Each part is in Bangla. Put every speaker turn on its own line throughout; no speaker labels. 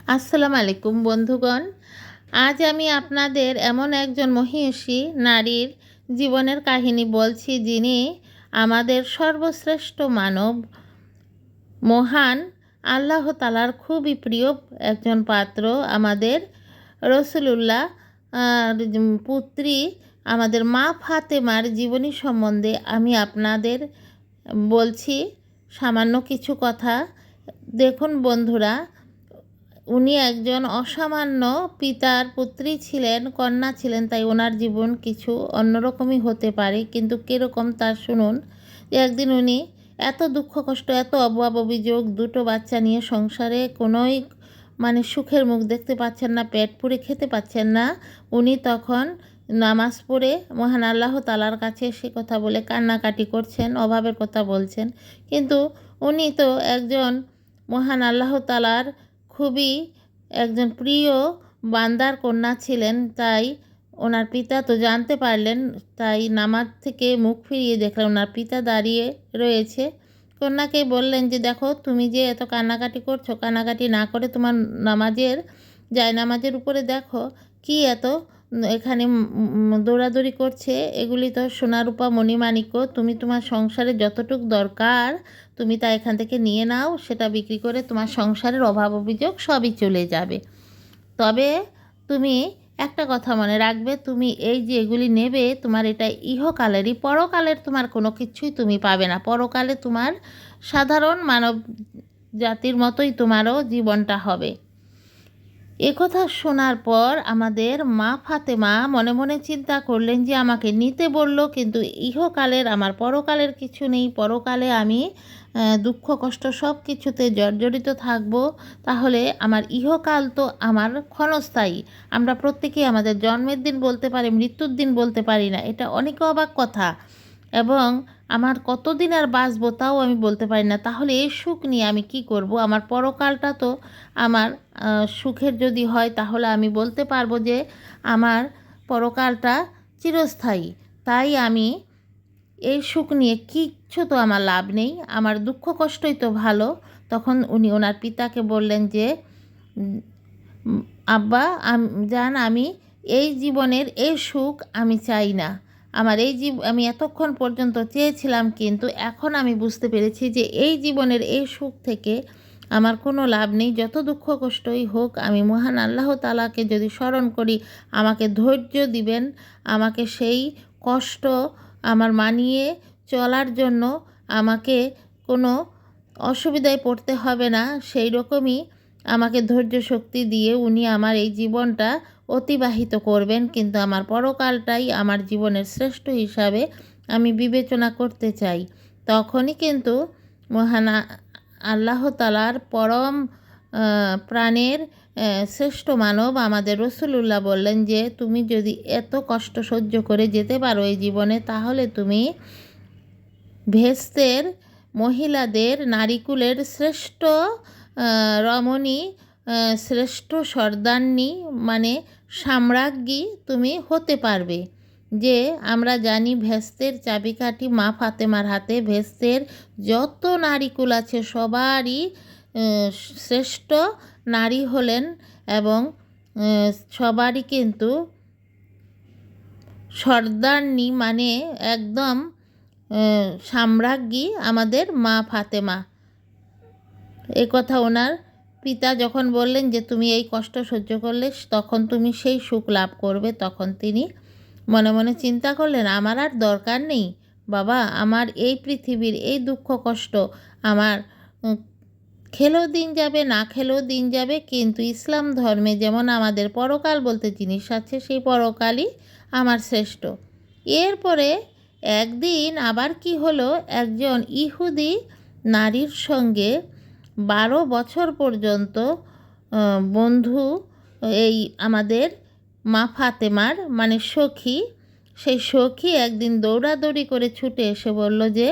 আসসালামু আলাইকুম বন্ধুগণ। আজ আমি আপনাদের এমন একজন মহিষী নারীর জীবনের কাহিনী বলছি, যিনি আমাদের সর্বশ্রেষ্ঠ মানব, মহান আল্লাহ তাআলার খুবই প্রিয় একজন পাত্র, আমাদের রাসূলুল্লাহ পুত্রী, আমাদের মা ফাতেমার জীবনী সম্বন্ধে আমি আপনাদের বলছি সামান্য কিছু কথা। দেখুন বন্ধুরা, উনি একজন অসামান্য পিতার পুত্রী ছিলেন, কন্যা ছিলেন, তাই ওনার জীবন কিছু অন্যরকমই হতে পারে। কিন্তু কীরকম তা শুনুন। যে একদিন উনি এত দুঃখ কষ্ট, এত অভাব অভিযোগ, দুটো বাচ্চা নিয়ে সংসারে কোনোই সুখের মুখ দেখতে পাচ্ছেন না, পেট পুড়ে খেতে পাচ্ছেন না। উনি তখন নামাজ পড়ে মহান আল্লাহ তাআলার কাছে সে কথা বলে কান্নাকাটি করছেন, অভাবের কথা বলছেন। কিন্তু উনি তো একজন মহান আল্লাহ তাআলার খুবই একজন প্রিয় বান্দার কন্যা ছিলেন, তাই ওনার পিতা তো জানতে পারলেন। তাই নামাজ থেকে মুখ ফিরিয়ে দেখলেন ওনার পিতা দাঁড়িয়ে রয়েছে। কন্যাকে বললেন যে, দেখো তুমি যে এত কান্নাকাটি করছো, কান্নাকাটি না করে তোমার জায়নামাজের উপরে দেখো কি এত এখানে দৌড়াদৌড়ি করছে। এগুলি তো সোনা রূপা মণিমাণিক্য। তুমি তোমার সংসারে যতটুক দরকার তুমি তা এখান থেকে নিয়ে নাও, সেটা বিক্রি করে তোমার সংসারের অভাব অভিযোগ সবই চলে যাবে। তবে তুমি একটা কথা মনে রাখবে, তুমি এই যে এগুলি নেবে, তোমার এটা ইহকালেরই, পরকালের তোমার কোনো কিছুই তুমি পাবে না। পরকালে তোমার সাধারণ মানব জাতির মতোই তোমারও জীবনটা হবে। একথা শোনার পর আমাদের মা ফাতেমা মনে মনে চিন্তা করলেন যে আমাকে নিতে বলল, কিন্তু ইহকালের আমার পরকালের কিছু নেই। পরকালে আমি দুঃখ কষ্ট সব কিছুতে জর্জরিত থাকব। তাহলে আমার ইহকাল তো আমার ক্ষণস্থায়ী। আমরা প্রত্যেকেই আমাদের জন্মের দিন বলতে পারি, মৃত্যুর দিন বলতে পারি না। এটা অনেক অবাক কথা। এবং আমার কতদিন আর বাঁচবো তাও আমি বলতে পারি না। তাহলে এই সুখ নিয়ে আমি কি করব? আমার পরকালটা তো আমার সুখের যদি হয়, তাহলে আমি বলতে পারবো যে আমার পরকালটা চিরস্থায়ী। তাই আমি এই সুখ নিয়ে কিচ্ছু তো আমার লাভ নেই, আমার দুঃখ কষ্টই তো ভালো। তখন উনি ওনার পিতাকে বললেন যে, আব্বা জান, আমি এই জীবনের এই সুখ আমি চাই না। আমার আমি এতক্ষণ পর্যন্ত চেয়েছিলাম, কিন্তু এখন আমি বুঝতে পেরেছি যে এই জীবনের এই সুখ থেকে আমার কোনো লাভ নেই। যত দুঃখ কষ্টই হোক, আমি মহান আল্লাহ তাআলাকে যদি স্মরণ করি, আমাকে ধৈর্য দিবেন, আমাকে সেই কষ্ট আমার মানিয়ে চলার জন্য আমাকে কোনো অসুবিধায় পড়তে হবে না। সেই রকমই আমাকে ধৈর্য শক্তি দিয়ে উনি আমার এই জীবনটা অতিবাহিত করবেন। কিন্তু আমার পরকালটাই আমার জীবনের শ্রেষ্ঠ হিসাবে আমি বিবেচনা করতে চাই। তখনই কিন্তু মহান আল্লাহ তাআলার পরম প্রাণের শ্রেষ্ঠ মানব আমাদের রাসূলুল্লাহ বললেন যে, তুমি যদি এত কষ্ট সহ্য করে যেতে পারো এই জীবনে, তাহলে তুমি ভেস্তের মহিলাদের নারীকুলের শ্রেষ্ঠ রমণী, শ্রেষ্ঠ সর্দারনী সাম্রাজ্ঞী তুমি হতে পারবে। যে আমরা জানি ভেস্তের চাবিকাঠি মা ফাতেমার হাতে। ভেস্তের যত নারীকুল আছে সবারই শ্রেষ্ঠ নারী হলেন, এবং সবারই কিন্তু সর্দারনী একদম সাম্রাজ্ঞী আমাদের মা ফাতেমা। এ কথা ওনার পিতা যখন বললেন যে তুমি এই কষ্ট সহ্য করলে তখন তুমি সেই সুখ লাভ করবে, তখন তিনি মনে মনে চিন্তা করলেন, আমার আর দরকার নেই বাবা, আমার এই পৃথিবীর এই দুঃখ কষ্ট আমার খেলেও দিন যাবে, না খেলেও দিন যাবে, কিন্তু ইসলাম ধর্মে যেমন আমাদের পরকাল বলতে জিনিস আছে, সেই পরকালই আমার শ্রেষ্ঠ। এরপরে একদিন আবার কি হলো, একজন ইহুদি নারীর সঙ্গে 12 বছর পর্যন্ত বন্ধু, এই আমাদের মা ফাতেমার সখী, সেই সখী একদিন দৌড়াদৌড়ি করে ছুটে এসে বলল যে,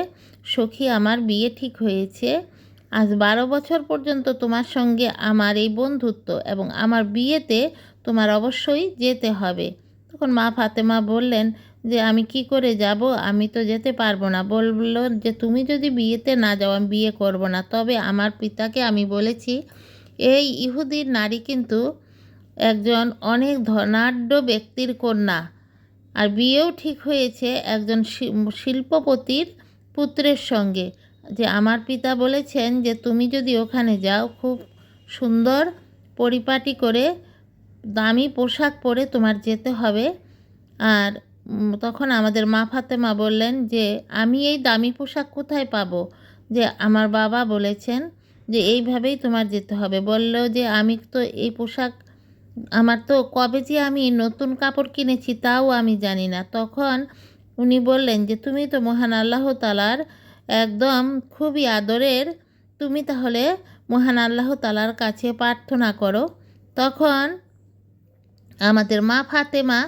সখী আমার বিয়ে ঠিক হয়েছে, আজ 12 বছর পর্যন্ত তোমার সঙ্গে আমার এই বন্ধুত্ব, এবং আমার বিয়েতে তোমার অবশ্যই যেতে হবে। তখন মা ফাতেমা বললেন যে, আমি কি করে যাব, আমি তো যেতে পারবো না। বলল যে, তুমি যদি বিয়েতে না যাও আমি বিয়ে করব না। তবে আমার পিতাকে আমি বলেছি এই ইহুদির নারী কিন্তু একজন অনেক ধনাঢ্য ব্যক্তির কন্যা, আর বিয়েও ঠিক হয়েছে একজন শিল্পপতির পুত্রের সঙ্গে। যে আমার পিতা বলেছেন যে তুমি যদি ওখানে যাও, খুব সুন্দর পরিপাটি করে দামি পোশাক পরে তোমার যেতে হবে। আর তখন আমাদের মা ফাতেমা বললেন যে আমি এই দামি পোশাক কোথায় পাবো? যে আমার বাবা বলেছেন যে এইভাবেই তোমার যেতে হবে। বলল যে আমি তো এই পোশাক, আমার তো কবে যে আমি নতুন কাপড় কিনেছি তাও আমি জানি না। তখন উনি বললেন যে তুমি তো মহান আল্লাহ তাআলার একদম খুবই আদরের, তুমি তাহলে মহান আল্লাহ তাআলার কাছে প্রার্থনা করো। তখন আমাদের মা ফাতেমা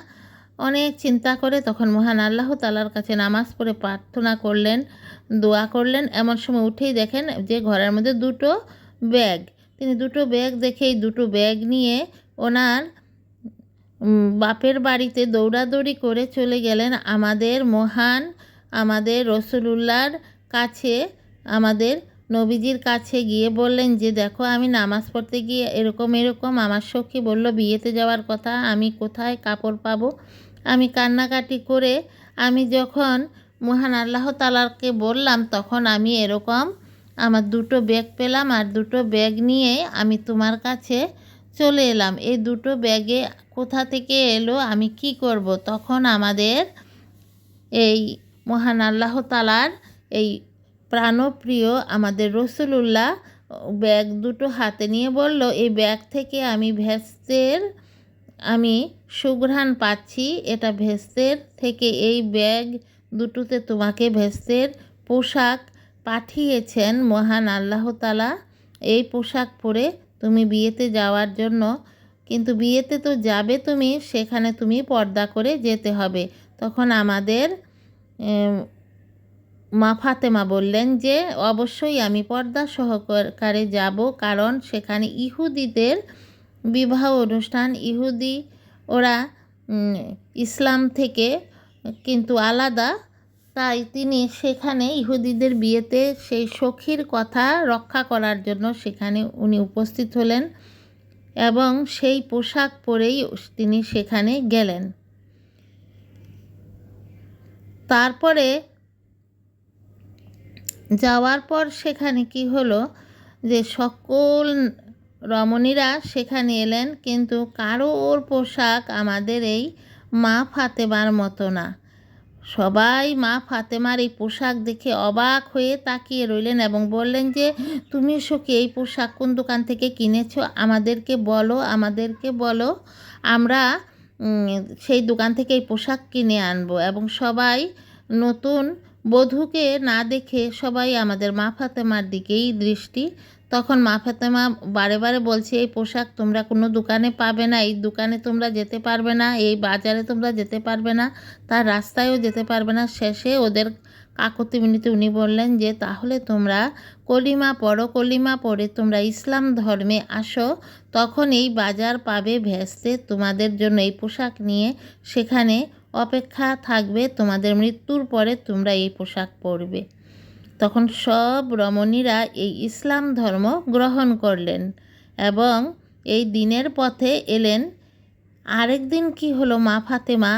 অনেক চিন্তা করে তখন মহান আল্লাহ তাআলার কাছে নামাজ পড়ে প্রার্থনা করলেন, দোয়া করলেন। এমন সময় উঠেই দেখেন যে ঘরের মধ্যে দুটো ব্যাগ। তিনি দুটো ব্যাগ দেখে এই দুটো ব্যাগ নিয়ে ওনার বাপের বাড়িতে দৌড়াদৌড়ি করে চলে গেলেন আমাদের রসুলুল্লাহর কাছে, আমাদের নবীজির কাছে গিয়ে বললেন যে দেখো আমি নামাজ পড়তে গিয়ে এরকম আমার সখী বলল বিয়েতে যাওয়ার কথা, আমি কোথায় কাপড় পাবো। আমি কান্নাকাটি করে আমি যখন মহান আল্লাহ তাআলাকে বললাম তখন আমি এরকম আমার দুটো ব্যাগ পেলাম, আর দুটো ব্যাগ নিয়ে আমি তোমার কাছে চলে এলাম। এই দুটো ব্যাগে কোথা থেকে এলো, আমি কি করব? তখন আমাদের এই মহান আল্লাহ তাআলার এই প্রাণপ্রিয় আমাদের রসুলুল্লাহ ব্যাগ দুটো হাতে নিয়ে বলল এই ব্যাগ থেকে আমি সুঘ্রাণ পাচ্ছি, এটা ভেস্তের থেকে এই ব্যাগ দুটোতে তোমাকে ভেস্তের পোশাক পাঠিয়েছেন মহান আল্লাহ তাআলা। এই পোশাক পরে তুমি বিয়েতে যাওয়ার জন্য, কিন্তু বিয়েতে তো যাবে তুমি, সেখানে তুমি পর্দা করে যেতে হবে। তখন আমাদের মা ফাতেমা বললেন যে অবশ্যই আমি পর্দা সহকারে যাব, কারণ সেখানে ইহুদিদের বিবাহ অনুষ্ঠান। ইহুদি ওরা ইসলাম থেকে কিন্তু আলাদা, তাই তিনি সেখানে ইহুদিদের বিয়েতে সেই সখীর কথা রক্ষা করার জন্য সেখানে উনি উপস্থিত হলেন এবং সেই পোশাক পরেই তিনি সেখানে গেলেন। তারপরে যাওয়ার পর সেখানে কি হলো যে সকল রমণীরা সেখানে এলেন, কিন্তু কারোর পোশাক আমাদের এই মা ফাতেমার মতো না। সবাই মা ফাতেমার এই পোশাক দেখে অবাক হয়ে তাকিয়ে রইলেন এবং বললেন যে তুমি সখী এই পোশাক কোন দোকান থেকে কিনেছো, আমাদেরকে বলো, আমরা সেই দোকান থেকে এই পোশাক কিনে আনবো। এবং সবাই নতুন বধূকে না দেখে সবাই আমাদের মা ফাতেমার দিকেই দৃষ্টি। তখন মা ফাতেমা বারে বারে বলছে এই পোশাক তোমরা কোনো দোকানে পাবে না, এই দোকানে তোমরা যেতে পারবে না, এই বাজারে তোমরা যেতে পারবে না, তার রাস্তায়ও যেতে পারবে না। শেষে ওদের কাকুতি মিনতি উনি বললেন যে তাহলে তোমরা কলিমা পড়ো, কলিমা পড়ে তোমরা ইসলাম ধর্মে আসো, তখন এই বাজার পাবে ভেস্তে তোমাদের জন্য এই পোশাক নিয়ে সেখানে অপেক্ষা থাকবে, তোমাদের মৃত্যুর পরে তোমরা এই পোশাক পরবে। তখন সব রমণীরা এই ইসলাম ধর্ম গ্রহণ করলেন এবং এই দিনের পথে এলেন। আরেক দিন কি হলো, মা ফাতেমা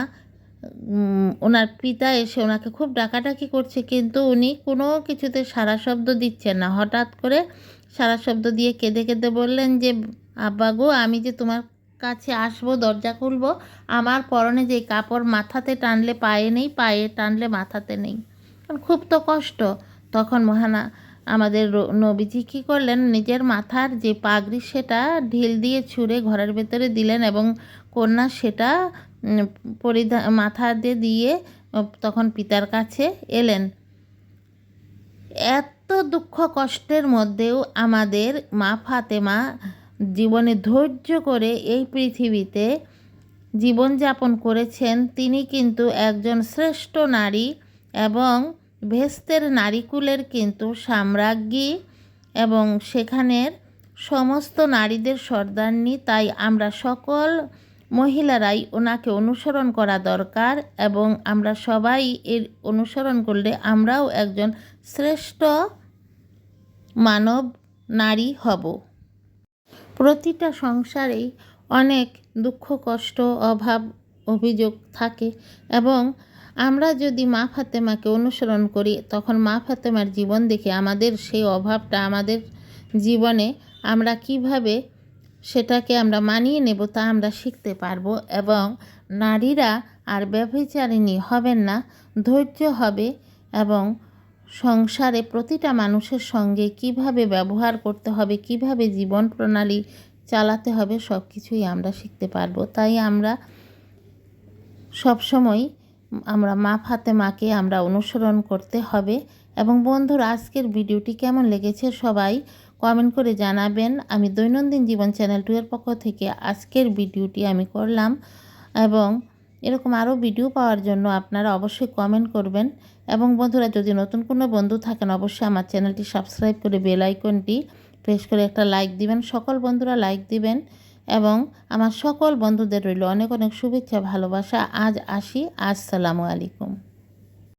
ওনার পিতা এসে ওনাকে খুব ডাকাডাকি করছে, কিন্তু উনি কোনো কিছুতে সাড়া শব্দ দিচ্ছেন না। হঠাৎ করে সাড়া শব্দ দিয়ে কেঁদে কেঁদে বললেন যে আব্বা গো, আমি যে তোমার কাছে আসবো, দরজা খুলবো, আমার পরনে যে কাপড় মাথাতে টানলে পায়ে নেই, পায়ে টানলে মাথাতে নেই, খুব তো কষ্ট। তখন আমাদের নবীজি কী করলেন, নিজের মাথার যে পাগড়ি সেটা ঢিল দিয়ে ছুঁড়ে ঘরের ভেতরে দিলেন এবং কন্যা সেটা মাথা দিয়ে তখন পিতার কাছে এলেন। এত দুঃখ কষ্টের মধ্যেও আমাদের মা ফাতেমা জীবনে ধৈর্য করে এই পৃথিবীতে জীবনযাপন করেছেন। তিনি কিন্তু একজন শ্রেষ্ঠ নারী এবং ভেস্তের নারীকুলের কিন্তু সাম্রাজ্ঞী এবং সেখানের সমস্ত নারীদের সর্দারনী। তাই আমরা সকল মহিলারাই ওনাকে অনুসরণ করা দরকার এবং আমরা সবাই এর অনুসরণ করলে আমরাও একজন শ্রেষ্ঠ মানব নারী হব। প্রতিটা সংসারেই অনেক দুঃখ কষ্ট অভাব অভিযোগ থাকে এবং আমরা যদি মা ফাতেমাকে অনুসরণ করি তখন মা ফাতেমার জীবন দেখে আমাদের সেই অভাবটা আমাদের জীবনে আমরা কিভাবে সেটাকে আমরা মানিয়ে নেব তা আমরা শিখতে পারবো এবং নারীরা আর ব্যভিচারিণী হবেন না, ধৈর্য হবে এবং সংসারে প্রতিটা মানুষের সঙ্গে কিভাবে ব্যবহার করতে হবে, কিভাবে জীবন প্রণালী চালাতে হবে সব কিছুই আমরা শিখতে পারবো। তাই আমরা সবসময় মা ফাতেমাকে আমরা অনুসরণ করতে হবে। এবং বন্ধুরা, আজকের ভিডিওটি কেমন লেগেছে সবাই কমেন্ট করে জানাবেন। আমি দৈনন্দিন জীবন চ্যানেল 2 এর পক্ষ থেকে আজকের ভিডিওটি আমি করলাম এবং এরকম আরও ভিডিও পাওয়ার জন্য আপনারা অবশ্যই কমেন্ট করবেন। এবং বন্ধুরা, যদি নতুন কোনো বন্ধু থাকেন অবশ্যই আমার চ্যানেলটি সাবস্ক্রাইব করে বেল আইকনটি প্রেস করে একটা লাইক দিবেন। সকল বন্ধুরা লাইক দিবেন এবং আমার সকল বন্ধুদের রইল অনেক অনেক শুভেচ্ছা ভালোবাসা। আজ আসি, আসসালামু আলাইকুম।